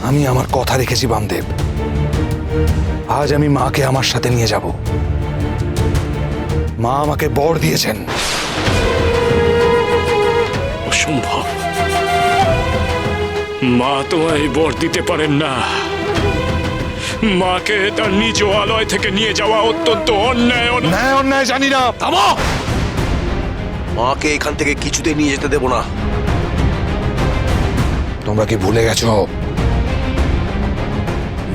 আমি আমার কথা রেখেছি বামদেব। আজ আমি মাকে আমার সাথে নিয়ে যাব। মা আমাকে বর দিয়েছেন। অসম্ভব, মা তোমায় বর দিতে পারেন না। মাকে তার নিজ আলয় থেকে নিয়ে যাওয়া অত্যন্ত অন্যায়। ন্যায় অন্যায় জানি না। থামো! মাকে এখান থেকে কিছুতে নিয়ে যেতে দেব না। তোমরা কি ভুলে গেছো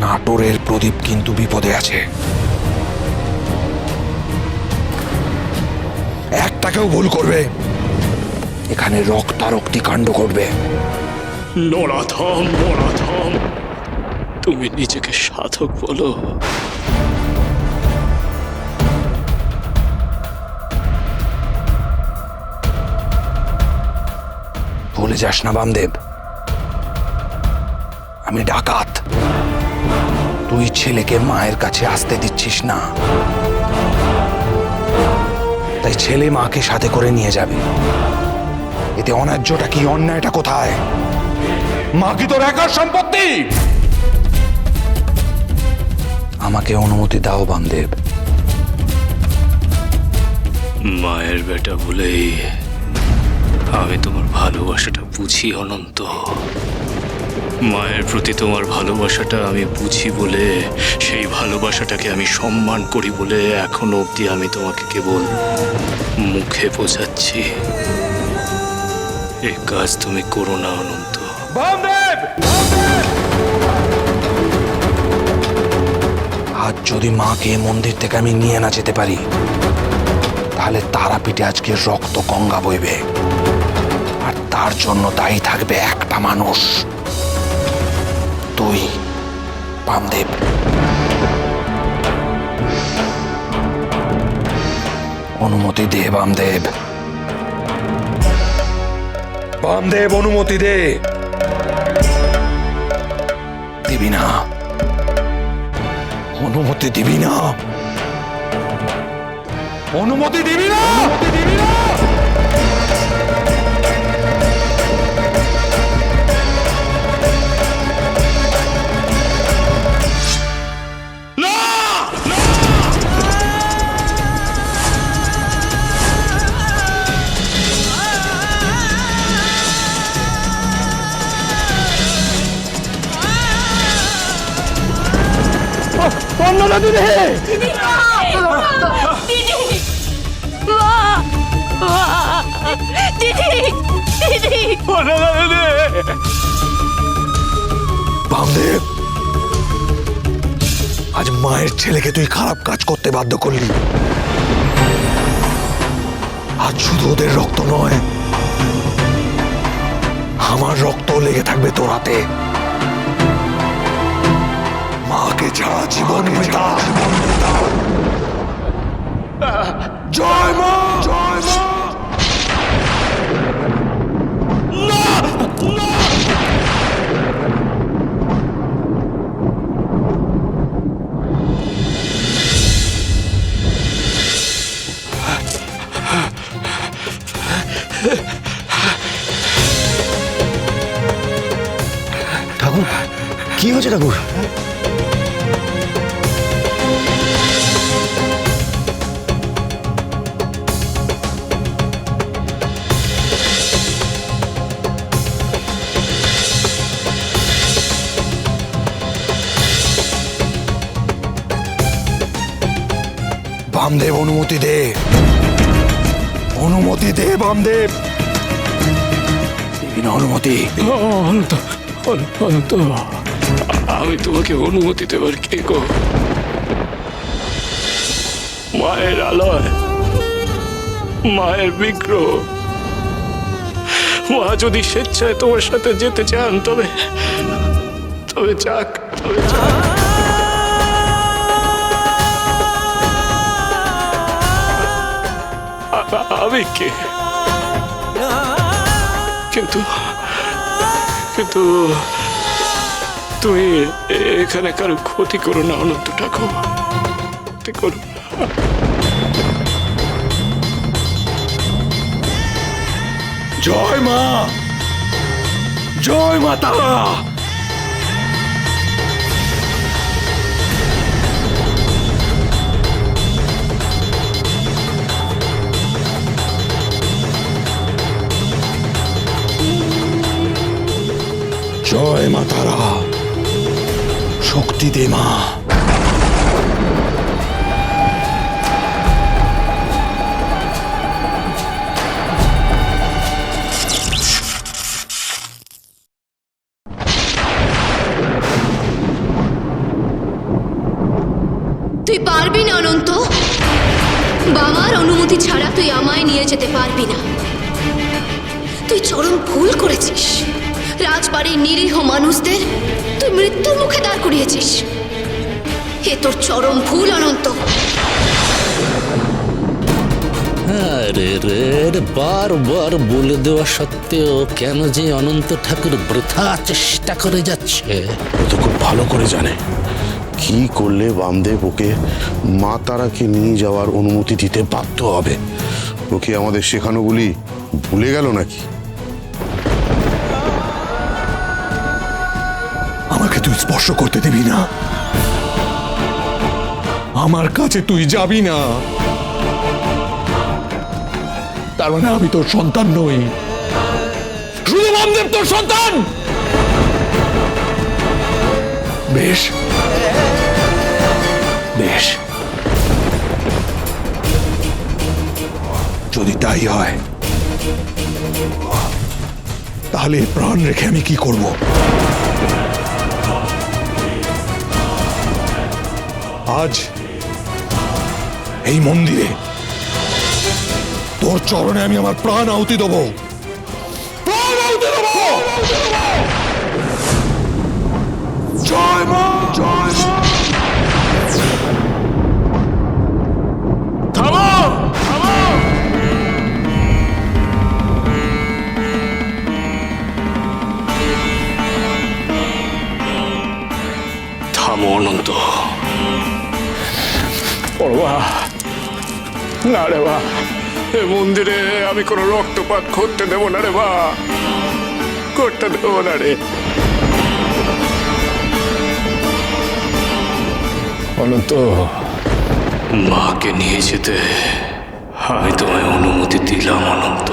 নাটোরের প্রদীপ কিন্তু বিপদে আছে। একটাকেও ভুল করবে, এখানে রক্তারক্তি কাণ্ড ঘটবে। নরাধম, নরাধম, তুমি নিজেকে সাধক বলো? ভুলে যাস না বামদেব, আমি ডাকাত। তুই ছেলেকে মায়ের কাছে আসতে দিচ্ছিস না, তাই ছেলে মাকে সাথে করে নিয়ে যাবে। এতে অন্যায্যটা কি, অন্যায়টা কোথায়? মা কি তোর একার সম্পত্তি? আমাকে অনুমতি দাও বামদেব। মায়ের বেটা বলেই আমি তোমার ভালোবাসাটা বুঝি অনন্ত। মায়ের প্রতি তোমার ভালোবাসাটা আমি বুঝি বলে, সেই ভালোবাসাটাকে আমি সম্মান করি বলে এখনো অবধি আমি তোমাকে কেবল মুখে বোঝাচ্ছি। এই কাজ তুমি করো না অনন্ত। বামদেব! আজ যদি মাকে মন্দির থেকে আমি নিয়ে না যেতে পারি, তাহলে তারাপীঠে আজকে রক্ত গঙ্গা বইবে। আর তার জন্য দায়ী থাকবে একটা মানুষ, তুই বামদেব। অনুমতি দে বামদেব। বামদেব, অনুমতি দে। দিবি না? অনুমতি দিবি না? অনুমতি দিবি না? বামদেব, আজ মায়ের ছেলেকে তুই খারাপ কাজ করতে বাধ্য করলি। আজ শুধু ওদের রক্ত নয়, আমার রক্ত লেগে থাকবে তোর হাতে। মাকে ছাড়া জীবন পিতা। জয় মা! জয় মা! ঠাকুর, কি হয়েছে ঠাকুর? বামদেব, অনুমতি দে। অনুমতি দে বামদেব। দিবি না অনুমতি? অনন্ত, অনন্ত, আমি তোমাকে অনুমতি দেবার কে গো? মায়ের আলয়, মায়ের বিগ্রহ। মা যদি স্বেচ্ছায় তোমার সাথে যেতে চান, তবে তবে যাক, তবে যাক। আমি কে? কিন্তু কিন্তু তুমি এখানে কারো ক্ষতি করো না অনন্ত ঠাকুর, ক্ষতি করো না। জয় মা! জয় মা তারা! মা তারা, শক্তি দে মা। তুই পারবি না অনন্ত। বাবার অনুমতি ছাড়া তুই আমায় নিয়ে যেতে পারবি না। তুই চরম ভুল করেছিস। রাজবাড়ির নিরীহ মানুষদের তুই মৃত্যুর মুখে দাঁড় করিয়েছিস। এ তোর চরম ভুল অনন্ত। আরে রে রে, বারবার বলে দেওয়া সত্ত্বেও কেন যে অনন্ত ঠাকুর বৃথা চেষ্টা করে যাচ্ছে। ও তো খুব ভালো করে জানে কি করলে বামদেব ওকে মা তারাকে নিয়ে যাওয়ার অনুমতি দিতে বাধ্য হবে। ওকে আমাদের শেখানোগুলি ভুলে গেল নাকি? আমাকে তুই স্পর্শ করতে দিবি না, আমার কাছে তুই যাবি না। তার মানে আমি তোর সন্তান নই, শুধু বামদেব তোর সন্তান। বেশ বেশ, যদি তাই হয় তাহলে প্রাণ রেখে আমি কি করব? আজ এই মন্দিরে তোর চরণে আমি আমার প্রাণ আহুতি দেবো, প্রাণ আহুতি দেবো। জয় মা, জয় মা। থামো, থামো। থামো অনন্ত। পড়বা না রে বা, এ মন্দিরে আমি কোনো রক্তপাত করতে দেবো না রে বা, করতে দেবো না রে অনন্ত। মাকে নিয়ে যেতে আমি তোমায় অনুমতি দিলাম অনন্ত।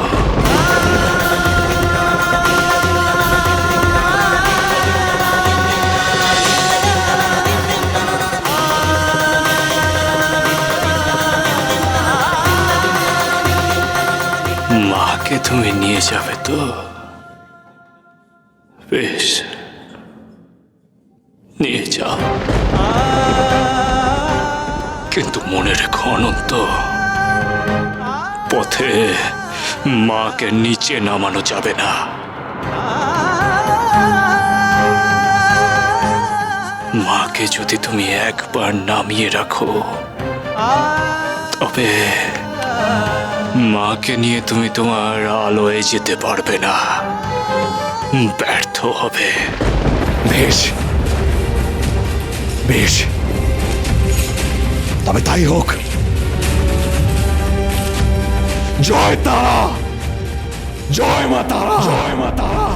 মাকে তুমি নিয়ে যাবে তো? বেশ, নিয়ে যাও, কিন্তু মনে রেখো অনন্ত, পথে মাকে নিচে নামানো যাবে না। মাকে যদি তুমি একবার নামিয়ে রাখো, তবে মাকে নিয়ে তুমি তোমার আলোয় যেতে পারবে না, ব্যর্থ হবে। বেশ বেশ, তবে তাই হোক। জয় তারা, জয় মা তারা, জয় মা তারা।